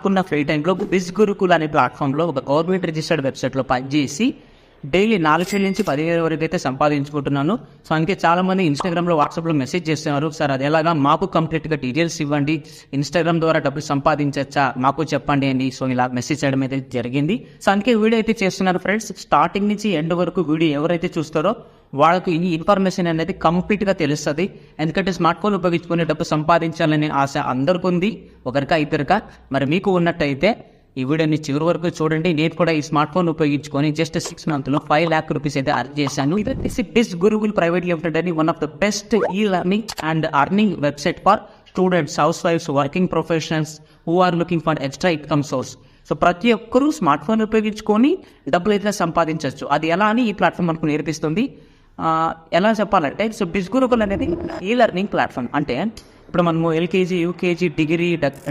ఉన్న ఫ్రీ టైంలో బిజ్ గురుకుల్ అనే ప్లాట్ఫామ్లో ఒక గవర్నమెంట్ రిజిస్టర్డ్ వెబ్సైట్లో పనిచేసి డైలీ 4,000 నుంచి 10,000 వరకు అయితే సంపాదించుకుంటున్నాను. సో అందుకే చాలామంది ఇన్స్టాగ్రామ్లో, వాట్సాప్లో మెసేజ్ చేస్తున్నారు, సార్ అది ఎలాగా మాకు కంప్లీట్గా డీటెయిల్స్ ఇవ్వండి, ఇన్స్టాగ్రామ్ ద్వారా డబ్బులు సంపాదించచ్చా మాకు చెప్పండి అని. సో ఇలా మెసేజ్ చేయడం అయితే జరిగింది. సో అందుకే వీడియో అయితే చేస్తున్నారు ఫ్రెండ్స్. స్టార్టింగ్ నుంచి ఎండ్ వరకు వీడియో ఎవరైతే చూస్తారో వాళ్ళకు ఈ ఇన్ఫర్మేషన్ అనేది కంప్లీట్గా తెలుస్తుంది. ఎందుకంటే స్మార్ట్ ఫోన్ ఉపయోగించుకునే డబ్బు సంపాదించాలనే ఆశ అందరికీ ఉంది, ఒకరికా ఇద్దరికా. మరి మీకు ఉన్నట్టయితే ఈ వీడియోని చివరి వరకు చూడండి. నేను కూడా ఈ స్మార్ట్ ఫోన్ ఉపయోగించుకొని జస్ట్ 6 months లో 5 lakh rupees అయితే అర్న్ చేశాను. ఇది వచ్చేసి బిజ్ గురుకుల్ ప్రైవేట్ లిమిటెడ్ అని one of the best e learning and earning website for students, హౌస్ వైఫ్స్, working professionals who are looking for extra income source. So ప్రతి ఒక్కరూ స్మార్ట్ ఫోన్ ఉపయోగించుకొని డబ్బులు అయితే సంపాదించవచ్చు. అది ఎలా అని ఈ ప్లాట్ఫామ్ మనకు నేర్పిస్తుంది. ఎలా చెప్పాలంటే, సో బిజ్ గురుకుల్ అనేది ఈ లెర్నింగ్ ప్లాట్ఫామ్. అంటే ఇప్పుడు మనము LKG, UKG, degree,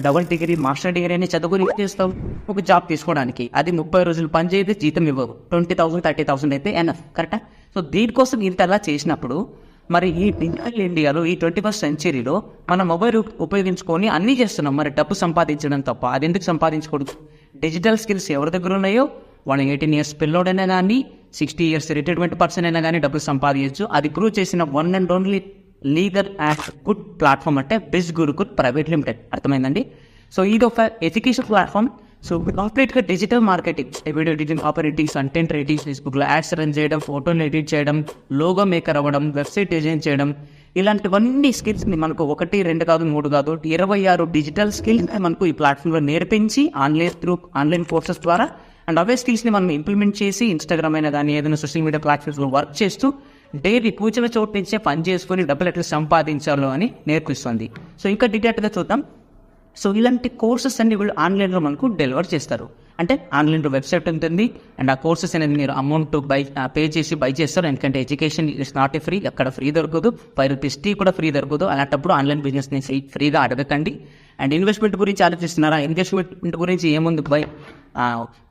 double degree, master degree అని చదువుకుని చేస్తాం ఒక జాబ్ తీసుకోవడానికి. అది 30 రోజులు పని చేస్తే జీతం ఇవ్వరు, 20,000 30,000 అయితే ఎనఫ్, కరెక్టా? సో దీనికోసం ఇంతలా చేసినప్పుడు మరి ఈ డిజిటల్ ఇండియాలో, ఈ 21st centuryలో మన మొబైల్ ఉపయోగించుకొని అన్నీ చేస్తున్నాం. మరి డబ్బు సంపాదించడం తప్ప అది ఎందుకు సంపాదించకూడదు? డిజిటల్ స్కిల్స్ ఎవరి దగ్గర ఉన్నాయో వాళ్ళు 18 years పిల్లోడైనా కానీ, 60 years రిటైర్మెంట్ పర్సన్ అయినా కానీ డబ్బులు సంపాదించచ్చు. అది ప్రూవ్ చేసిన one and only legal and good platform అంటే బిజ్ గురుకుల్ ప్రైవేట్ లిమిటెడ్. అర్థమైందండి? సో ఇది ఒక ఎడ్యుకేషన్ ప్లాట్ఫామ్. సో కంప్లీట్గా digital marketing, video editing, operatings, content writing, ఫేస్బుక్లో యాడ్స్ రన్ చేయడం, ఫోటోలు ఎడిట్ చేయడం, లోగో మేకర్ అవ్వడం, వెబ్సైట్ డిజైన్ చేయడం, ఇలాంటివన్నీ స్కిల్స్ని మనకు 1, 2 కాదు, 3 కాదు, 26 డిజిటల్ స్కిల్స్ మనకు ఈ ప్లాట్ఫామ్లో నేర్పించి ఆన్లైన్ కోర్సెస్ ద్వారా అండ్ అవే స్కిల్స్ని మనం ఇంప్లిమెంట్ చేసి ఇన్స్టాగ్రామ్ అయినా కానీ ఏదైనా సోషల్ మీడియా ప్లాట్ఫామ్స్లో వర్క్ చేస్తూ డైలీ కూర్చున్న చోటు నుంచే పని చేసుకుని డబ్బులు ఎట్లా సంపాదించాలో అని నేర్పిస్తుంది. సో ఇంకా డీటెయిల్గా చూద్దాం. సో ఇలాంటి కోర్సెస్ అన్ని వీళ్ళు ఆన్లైన్లో మనకు డెలివర్ చేస్తారు. అంటే ఆన్లైన్లో వెబ్సైట్ ఉంటుంది అండ్ ఆ కోర్సెస్ అనేది మీరు అమౌంట్ పే చేసి బై చేస్తారు. ఎందుకంటే education is not a free, అక్కడ ఫ్రీ దొరకదు, ₹5 టీ కూడా ఫ్రీ దొరకదు. అలాంటప్పుడు ఆన్లైన్ బిజినెస్ని ఫ్రీగా అడగకండి. అండ్ ఇన్వెస్ట్మెంట్ గురించి ఆలోచిస్తున్నారా? ఇన్వెస్ట్మెంట్ గురించి ఏముంది బై,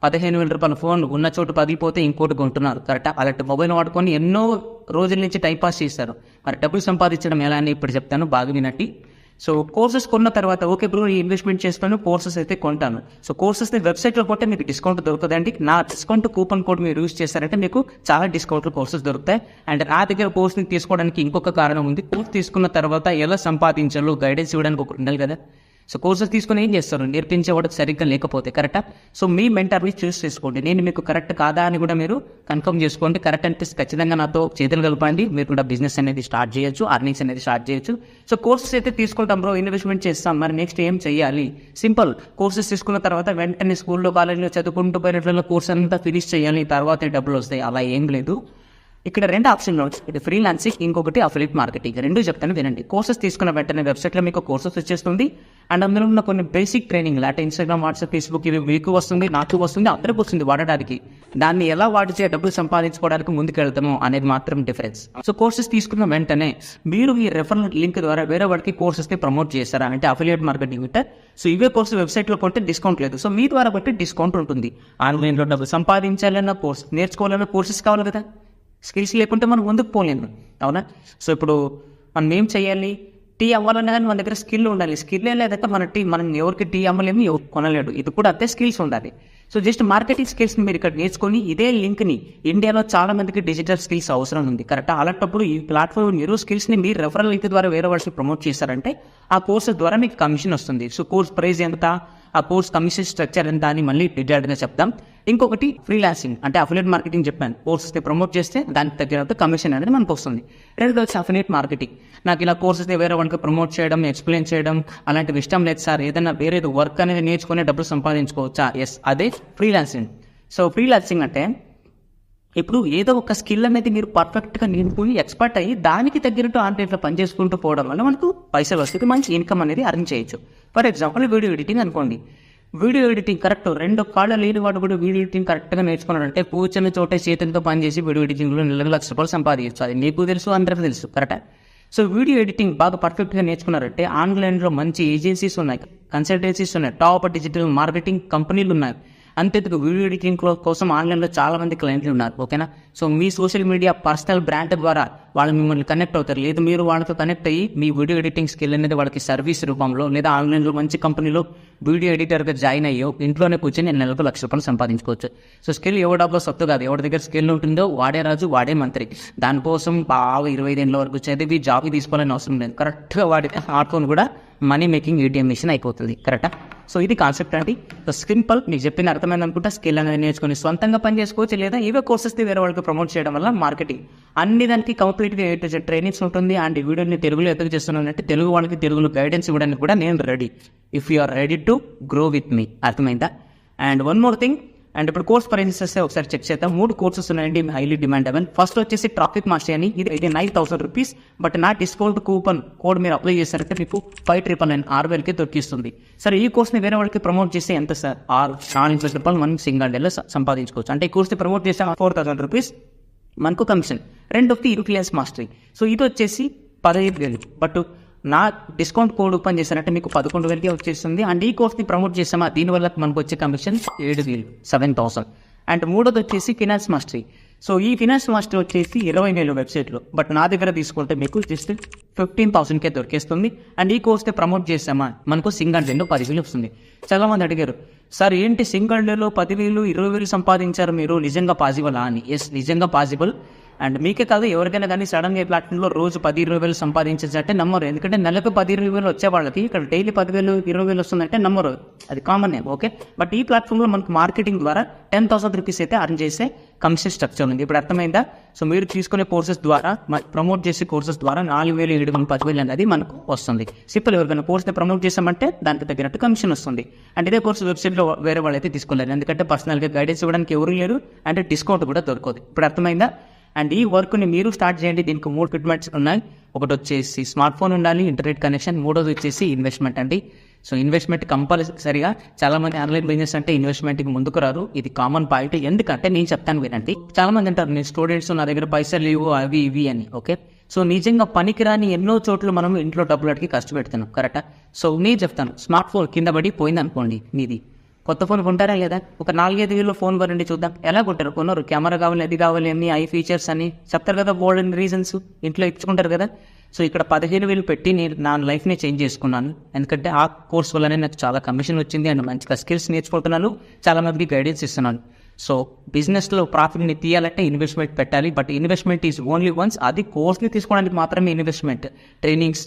15,000 రూపాయల ఫోన్ ఉన్న చోటు పగిలిపోతే ఇంకోటి కొంటున్నారు, కరెక్టా? అలాంటి మొబైల్ వాడుకొని ఎన్నో రోజుల నుంచి టైంపాస్ చేస్తారు. మరి డబ్బులు సంపాదించడం ఎలా అని ఇప్పుడు చెప్తాను, బాగా వినండి. సో కోర్సెస్ కొన్న తర్వాత ఓకే బ్రో ఈ ఇన్వెస్ట్మెంట్ చేస్తాను, కోర్సెస్ అయితే కొంటాను. సో కోర్సెస్ని వెబ్సైట్లో కొంటే మీకు డిస్కౌంట్ దొరుకుతుందండి. నా డిస్కౌంట్ కూపన్ కోడ్ మీరు యూజ్ చేస్తారంటే మీకు చాలా డిస్కౌంట్లు కోర్సెస్ దొరుకుతాయి. అండ్ నా దగ్గర కోర్స్ని తీసుకోవడానికి ఇంకొక కారణం ఉంది. కోర్స్ తీసుకున్న తర్వాత ఎలా సంపాదించాలో గైడెన్స్ ఇవ్వడానికి ఒకటి ఉండాలి కదా. సో కోర్సెస్ తీసుకుని ఏం చేస్తారు? నేర్పించేవాడు సరిగ్గా లేకపోతే, కరెక్టా? సో మీ మెంటర్ని చూస్ చేసుకోండి. నేను మీకు కరెక్ట్ కాదా అని కూడా మీరు కన్ఫర్మ్ చేసుకోండి. కరెక్ట్ అంటే ఖచ్చితంగా నాతో చేతులు కలపండి, మీరు కూడా బిజినెస్ అనేది స్టార్ట్ చేయొచ్చు, అర్నింగ్స్ అనేది స్టార్ట్ చేయొచ్చు. సో కోర్సెస్ అయితే తీసుకుంటాం బ్రో, ఇన్వెస్ట్మెంట్ చేస్తాం, మరి నెక్స్ట్ ఏం చేయాలి? సింపుల్. కోర్సెస్ తీసుకున్న తర్వాత వెంటనే స్కూల్లో, కాలేజీలో చదువుకుంటూ పోయినట్ల కోర్స్ అంతా ఫినిష్ చేయాలి, తర్వాత డబ్బులు వస్తాయి, అలా ఏం లేదు. ఇక్కడ 2 ఆప్షన్లు వచ్చాయి, ఇది ఫ్రీలాన్సింగ్, ఇంకొకటి అఫిలియేట్ మార్కెటింగ్. 2 చెప్తాను వినండి. కోర్సెస్ తీసుకున్న వెంటనే వెబ్సైట్లో మీకు కోర్సెస్ వచ్చేస్తుంది అండ్ అందులో ఉన్న కొన్ని బేసిక్ ట్రైనింగ్ అంటే ఇన్స్టాగ్రామ్, వాట్సాప్, ఫేస్బుక్ ఇవి మీకు వస్తుంది, నాకు వస్తుంది, అందరికి వస్తుంది వాడడానికి. దాన్ని ఎలా వాడితే డబ్బులు సంపాదించుకోవడానికి ముందుకు వెళ్తాము అనేది మాత్రం డిఫరెన్స్. సో కోర్సెస్ తీసుకున్న వెంటనే మీరు ఈ రెఫరల్ లింక్ ద్వారా వేరే వాడికి కోర్సెస్ని ప్రమోట్ చేస్తారా అంటే అఫిలియేట్ మార్కెటింగ్ అంటే. సో ఇవే కోర్సు వెబ్సైట్లో కొంటే డిస్కౌంట్ లేదు, సో మీ ద్వారా బట్టి డిస్కౌంట్ ఉంటుంది. ఆన్లైన్లో డబ్బులు సంపాదించాలన్న కోర్స్, నేర్చుకోవాలన్న కోర్సెస్ కావాలి కదా. స్కిల్స్ లేకుంటే మనం ముందుకు పోలేము, అవునా? సో ఇప్పుడు మనం ఏం చేయాలి? టీ అవ్వాలన్నా కానీ మన దగ్గర స్కిల్ ఉండాలి. స్కిల్ లేదంటే మనం ఎవరికి టీ అమ్మలేము, ఎవరు కొనలేడు. ఇది కూడా అంతే, స్కిల్స్ ఉండాలి. సో జస్ట్ మార్కెటింగ్ స్కిల్స్ని మీరు ఇక్కడ నేర్చుకొని ఇదే లింక్ని, ఇండియాలో చాలా మందికి డిజిటల్ స్కిల్స్ అవసరం ఉంది, కరెక్టా? అలాంటప్పుడు ఈ ప్లాట్ఫామ్ మీరు స్కిల్స్ని మీరు రెఫరల్ లింక్ ద్వారా వేరే వాళ్ళకి ప్రమోట్ చేస్తారంటే ఆ కోర్సెస్ ద్వారా మీకు కమిషన్ వస్తుంది. సో కోర్స్ ప్రైస్ ఎంత, ఆ కోర్స్ కమిషన్ స్ట్రక్చర్ ఎంత అని మళ్ళీ డీటెయిల్గా చెప్తాం. ఇంకొకటి ఫ్రీలాన్సింగ్ అంటే అఫిలియేట్ మార్కెటింగ్ చెప్పాను. కోర్సెస్ని ప్రమోట్ చేస్తే దానికి తగ్గినంత కమిషన్ అనేది మనకు వస్తుంది. రెండోది వచ్చి అఫిలియేట్ మార్కెటింగ్. నాకు ఇలా కోర్సెస్ని వేరే వాళ్ళకి ప్రమోట్ చేయడం, ఎక్స్ప్లెయిన్ చేయడం అలాంటివి ఇష్టం లేదు సార్, ఏదైనా వేరేది వర్క్ అనేది నేర్చుకునే డబ్బులు సంపాదించుకోవచ్చా? ఎస్, అదే ఫ్రీలాన్సింగ్. సో ఫ్రీలాన్సింగ్ అంటే ఇప్పుడు ఏదో ఒక స్కిల్ అనేది మీరు పర్ఫెక్ట్గా నేర్చుకుని ఎక్స్పర్ట్ అయ్యి దానికి తగ్గినట్టు ఆన్లైన్లో పని చేసుకుంటూ పోవడం వల్ల మనకు పైసలు వస్తుంది, మంచి ఇన్కమ్ అనేది అర్న్ చేయొచ్చు. ఫర్ ఎగ్జాంపుల్ వీడియో ఎడిటింగ్ అనుకోండి. వీడియో ఎడిటింగ్ కరెక్ట్ 2 కాళ్ళ లేని వాడు కూడా వీడియో ఎడిటింగ్ కరెక్ట్గా నేర్చుకున్నాడంటే కూర్చొని చోటే చేతులతో పని చేసి వీడియో ఎడిటింగ్లో నెలకు ₹1,00,000 సంపాదించచ్చు. అది మీకు తెలుసు, అందరికీ తెలుసు, కరెక్టా? సో వీడియో ఎడిటింగ్ బాగా పర్ఫెక్ట్గా నేర్చుకున్నారంటే ఆన్లైన్లో మంచి ఏజెన్సీస్ ఉన్నాయి, కన్సల్టెన్సీస్ ఉన్నాయి, టాప్ డిజిటల్ మార్కెటింగ్ కంపెనీలు ఉన్నాయి. అంతెందుకు వీడియో ఎడిటింగ్ కోసం ఆన్లైన్లో చాలా మంది క్లయింట్లు ఉన్నారు, ఓకేనా. సో మీ సోషల్ మీడియా పర్సనల్ బ్రాండ్ ద్వారా వాళ్ళు మిమ్మల్ని కనెక్ట్ అవుతారు, లేదు మీరు వాళ్ళతో కనెక్ట్ అయ్యి మీ వీడియో ఎడిటింగ్ స్కిల్ అనేది వాళ్ళకి సర్వీస్ రూపంలో లేదా ఆన్లైన్లో మంచి కంపెనీలో వీడియో ఎడిటర్గా జాయిన్ అయ్యో ఇంట్లోనే కూర్చొని నేను నెలకు ₹1,00,000 సంపాదించుకోవచ్చు. సో స్కిల్ ఎవరి డబ్బులో సొత్తు కాదు, ఎవరి దగ్గర స్కిల్ ఉంటుందో వాడే రాజు వాడే మంత్రి. దానికోసం బాగా 25 ఏళ్ళ వరకు చదివి జాబ్ తీసుకోవాలని అవసరం లేదు. కరెక్ట్గా వాడితే స్మార్ట్ ఫోన్ కూడా మనీ మేకింగ్ ATM మిషన్ అయిపోతుంది, కరెక్టా. సో ఇది కాన్సెప్ట్ అండి. సో సింపుల్, మీకు చెప్పింది అర్థమైంది అనుకుంటా. స్కిల్ అనేది నేర్చుకొని సొంతంగా పని చేసుకోవచ్చు, లేదా ఏవో కోర్సెస్ వేరే వాళ్ళకి ప్రమోట్ చేయడం వల్ల మార్కెటింగ్ అన్ని దానికి కంప్లీట్గా ట్రైనింగ్స్ ఉంటుంది. అండ్ ఈ వీడియోని తెలుగులో ఎదుగు చేస్తున్నానంటే తెలుగు వాళ్ళకి తెలుగులో గైడెన్స్ ఇవ్వడానికి కూడా నేను ready. If you are ready to grow with me, అర్థమైందా. And one more thing, and ఇప్పుడు కోర్స్ ప్రైసెస్ ఒకసారి చెక్ చేద్దాం. 3 కోర్సెస్ ఉన్నాయండి హైలీ డిమాండబుల్. ఫస్ట్ వచ్చేసి ట్రాఫిక్ మాస్టర్ అని, ఇది ₹9,000. బట్ నా డిస్కౌంట్ కూపన్ కోడ్ మీరు అప్లై చేశారంటే మీకు 5,999 6,000కి దొరికిస్తుంది. సరే ఈ కోర్స్ని వేరే వాళ్ళకి ప్రమోట్ చేస్తే ఎంత సార్? ₹4,000 మనం సింగిల్ డేలో సంపాదించుకోవచ్చు. అంటే ఈ కోర్స్ని ప్రమోట్ చేస్తే ₹4,000 మనకు కమిషన్. రెండోది ఇన్ఫ్లుయెన్స్ మాస్టరీ. సో ఇది వచ్చేసి 15,000. బట్ నా డిస్కౌంట్ కోడ్ ఓపెన్ చేశారంటే మీకు 11,000కే వచ్చేస్తుంది. అండ్ ఈ కోర్స్ని ప్రమోట్ చేసామా దీనివల్ల మనకు వచ్చే కమిషన్ 7,000, 7,000. అండ్ మూడోది వచ్చేసి ఫినాన్స్ మాస్టరీ. సో ఈ ఫినాన్స్ మాస్టర్ వచ్చేసి 20,000 వెబ్సైట్లో, బట్ నా దగ్గర తీసుకుంటే మీకు జస్ట్ 15,000కే దొరికేస్తుంది. అండ్ ఈ కోర్స్ని ప్రమోట్ చేసామా మనకు సింగిల్ డేలో 10,000 వస్తుంది. చాలా మంది అడిగారు, సార్ ఏంటి సింగిల్ డేలో 10,000, 20,000 సంపాదించారు మీరు, నిజంగా పాసిబులా అని. ఎస్, నిజంగా పాసిబుల్. అండ్ మీకే కాదు ఎవరికైనా కానీ సడన్గా ఈ ప్లాట్ఫామ్లో రోజు 10-20,000 సంపాదించే నమ్మరు. ఎందుకంటే నెలకు 10-20,000 వచ్చే వాళ్ళకి ఇక్కడ డైలీ 10,000, 20,000 వస్తుందంటే నమ్మరు, అది కామన్ నేమ్, ఓకే. బట్ ఈ ప్లాట్ఫామ్లో మనకు మార్కెటింగ్ ద్వారా ₹10,000 అయితే అర్న్ చేసే కమిషన్ స్ట్రక్చర్ ఉంది. ఇప్పుడు అర్థమైందా. సో మీరు తీసుకునే కోర్సెస్ ద్వారా ప్రమోట్ చేసే కోర్సెస్ ద్వారా 4,000, 7,000, 10,000 అనేది మనకు వస్తుంది. సింపుల్, ఎవరికైనా కోర్స్ని ప్రమోట్ చేసామంటే దానికి తగినట్టు కమిషన్ వస్తుంది. అండ్ ఇదే కోర్సు వెబ్సైట్లో వేరే వాళ్ళు అయితే తీసుకోలేరు, ఎందుకంటే పర్సనల్గా గైడెన్స్ ఇవ్వడానికి ఎవరు లేరు, అంటే డిస్కౌంట్ కూడా దొరకదు. ఇప్పుడు అర్థమైందా. అండ్ ఈ వర్క్ని మీరు స్టార్ట్ చేయండి. దీనికి 3 ఫిట్మెంట్స్ ఉన్నాయి. ఒకటి వచ్చేసి స్మార్ట్ ఫోన్ ఉండాలి, ఇంటర్నెట్ కనెక్షన్. మూడోది వచ్చేసి ఇన్వెస్ట్మెంట్ అండి. సో ఇన్వెస్ట్మెంట్ కంపల్సరిగా, చాలా మంది ఆన్లైన్ బిజినెస్ అంటే ఇన్వెస్ట్మెంట్కి ముందుకు రారు, ఇది కామన్ పాయింట్. ఎందుకంటే నేను చెప్తాను వినండి. చాలా మంది అంటారు నేను స్టూడెంట్స్, నా దగ్గర పైసలు లేవు అవి ఇవి అని, ఓకే. సో నిజంగా పనికిరాని ఎన్నో చోట్ల మనం ఇంట్లో డబ్బులు అడిగి కష్టపెడుతున్నాం, కరెక్టా. సో నేను చెప్తాను, స్మార్ట్ ఫోన్ కింద పడి పోయింది అనుకోండి, మీది కొత్త ఫోన్ కొంటారా లేదా? ఒక 4-5 ఫోన్ కొనండి చూద్దాం, ఎలా కొంటారు? కొన్నారు, కెమెరా కావాలి, అది కావాలి, అన్ని ఐ ఫీచర్స్ అని చెప్తారు కదా, బోల్డ్ రీజన్స్ ఇంట్లో ఇచ్చుకుంటారు కదా. సో ఇక్కడ 15,000 పెట్టి నేను నా లైఫ్ని చేంజ్ చేసుకున్నాను. ఎందుకంటే ఆ కోర్స్ వల్లనే నాకు చాలా కమిషన్ వచ్చింది అండ్ మంచిగా స్కిల్స్ నేర్చుకుంటున్నాను, చాలా మందికి గైడెన్స్ ఇస్తున్నాను. సో బిజినెస్లో ప్రాఫిట్ని తీయాలంటే ఇన్వెస్ట్మెంట్ పెట్టాలి. But investment is only once, అది కోర్స్ని తీసుకోవడానికి మాత్రమే ఇన్వెస్ట్మెంట్. ట్రైనింగ్స్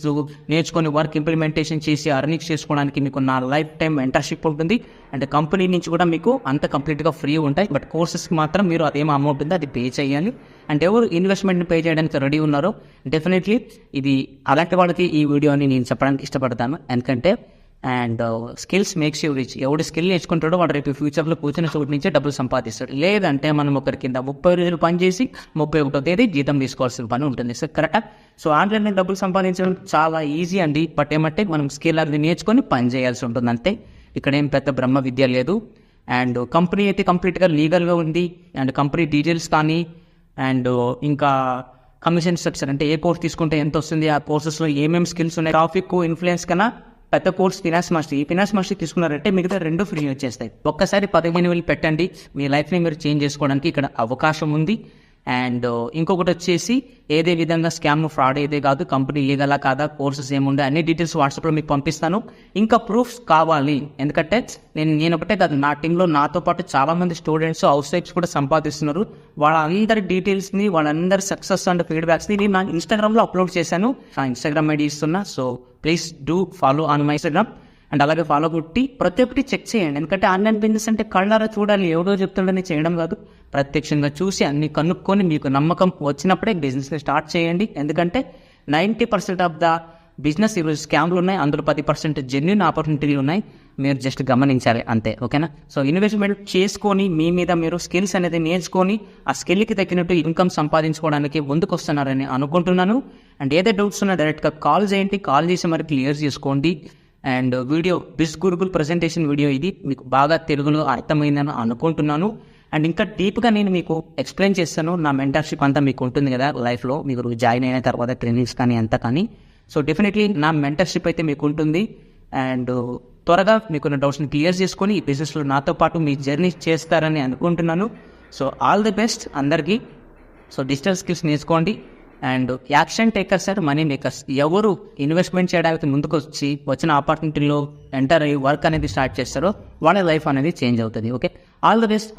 నేర్చుకొని వర్క్ ఇంప్లిమెంటేషన్ చేసి అర్నింగ్స్ చేసుకోవడానికి మీకు నా లైఫ్ టైం మెంటర్షిప్ ఉంటుంది. అండ్ కంపెనీ నుంచి కూడా మీకు అంత కంప్లీట్గా ఫ్రీ ఉంటాయి. బట్ కోర్సెస్కి మాత్రం మీరు అదేం అమౌంట్ ఉందో అది పే చేయాలి. అండ్ ఎవరు ఇన్వెస్ట్మెంట్ని పే చేయడానికి రెడీ ఉన్నారో డెఫినెట్లీ ఇది అలాంటి వాళ్ళకి ఈ వీడియోని నేను చెప్పడానికి ఇష్టపడతాను. ఎందుకంటే and skills makes you rich. ఎవడు స్కిల్ నేర్చుకుంటాడో వాడు రేపు ఫ్యూచర్లో కూర్చున్న చోటు నుంచే డబ్బులు సంపాదిస్తాడు. లేదంటే మనం ఒకరి కింద 30 రోజులు పని చేసి 31వ తేదీ జీతం తీసుకోవాల్సిన పని ఉంటుంది. సో కరెక్టా. సో ఆన్లైన్లో డబ్బులు సంపాదించడం చాలా ఈజీ అండి. బట్ ఏమంటే మనం స్కిల్ అది నేర్చుకొని పని చేయాల్సి ఉంటుంది అంతే. ఇక్కడ ఏం పెద్ద బ్రహ్మ విద్య లేదు. అండ్ కంపెనీ అయితే కంప్లీట్గా లీగల్గా ఉంది. అండ్ కంపెనీ డీటెయిల్స్ కానీ అండ్ ఇంకా కమిషన్ స్ట్రక్చర్, అంటే ఏ కోర్స్ తీసుకుంటే ఎంత వస్తుంది, ఆ కోర్సెస్లో ఏమేమి స్కిల్స్ ఉన్నాయి, ట్రాఫిక్, ఇన్ఫ్లుయెన్స్ కన్నా పెద్ద కోర్స్ ఫినాన్స్ మాస్టర్. ఈ ఫినాన్స్ మాస్టర్ తీసుకున్నారంటే మిగతా 2 ఫ్రీ వచ్చేస్తాయి. ఒక్కసారి 15,000 పెట్టండి, మీ లైఫ్ని మీరు చేంజ్ చేసుకోవడానికి ఇక్కడ అవకాశం ఉంది. అండ్ ఇంకొకటి వచ్చేసి ఏదే విధంగా స్కామ్ ఫ్రాడ్ అయితే కాదు, కంపెనీ లీగలా కాదా, కోర్సెస్ ఏముండే అన్ని డీటెయిల్స్ వాట్సాప్లో మీకు పంపిస్తాను. ఇంకా ప్రూఫ్స్ కావాలి, ఎందుకంటే నేను ఒకటే కాదు, నా టీంలో నాతో పాటు చాలామంది స్టూడెంట్స్, హౌస్ వైఫ్స్ కూడా సంపాదిస్తున్నారు. వాళ్ళందరి డీటెయిల్స్ని, వాళ్ళందరి సక్సెస్ అండ్ ఫీడ్బ్యాక్స్ని నేను నా ఇన్స్టాగ్రామ్లో అప్లోడ్ చేశాను. నా ఇన్స్టాగ్రామ్ ఐడి ఇస్తున్నా. So please do follow on my Instagram. And అలాగే ఫాలో కొట్టి ప్రతి ఒక్కటి చెక్ చేయండి. ఎందుకంటే ఆన్లైన్ బిజినెస్ అంటే కళ్ళారా చూడాలి, ఎవడో చెప్తుండని చేయడం కాదు. ప్రత్యక్షంగా చూసి అన్ని కనుక్కొని మీకు నమ్మకం వచ్చినప్పుడే బిజినెస్ని స్టార్ట్ చేయండి. ఎందుకంటే 90% ఆఫ్ ద బిజినెస్ ఈరోజు స్కామ్లు ఉన్నాయి, అందులో 10% జెన్యూన్ ఆపర్చునిటీలు ఉన్నాయి. మీరు జస్ట్ గమనించాలి అంతే, ఓకేనా. సో ఇన్వెస్ట్మెంట్ చేసుకొని మీ మీద మీరు స్కిల్స్ అనేది నేర్చుకొని ఆ స్కిల్కి తగ్గినట్టు ఇన్కమ్ సంపాదించుకోవడానికి ముందుకు వస్తున్నారని అనుకుంటున్నాను. అండ్ ఏదైతే డౌట్స్ ఉన్నా డైరెక్ట్గా కాల్ చేయండి, కాల్ చేసి మరి క్లియర్ చేసుకోండి. And video Biz Gurukul presentation video ఇది మీకు బాగా తెలుగులో అర్థమైందని అనుకుంటున్నాను. అండ్ ఇంకా డీప్గా నేను మీకు ఎక్స్ప్లెయిన్ చేస్తాను. నా మెంటర్షిప్ అంతా మీకు ఉంటుంది కదా లైఫ్లో, మీరు జాయిన్ అయిన తర్వాత ట్రైనింగ్స్ కానీ అంతా కానీ. సో డెఫినెట్లీ నా మెంటర్షిప్ అయితే మీకు ఉంటుంది. అండ్ త్వరగా మీకున్న డౌట్స్ని క్లియర్ చేసుకొని ఈ బిజినెస్లో నాతో పాటు మీ జర్నీ చేస్తారని అనుకుంటున్నాను. సో ఆల్ ది బెస్ట్ అందరికీ. సో డిజిటల్ స్కిల్స్ నేర్చుకోండి and action takers and money makers ఎవరు ఇన్వెస్ట్మెంట్ చేయడానికి ముందుకు వచ్చి వచ్చిన ఆపర్చునిటీలో ఎంటర్ అయ్యి వర్క్ అనేది స్టార్ట్ చేస్తారో వాళ్ళ లైఫ్ అనేది చేంజ్ అవుతుంది. Okay, all the best.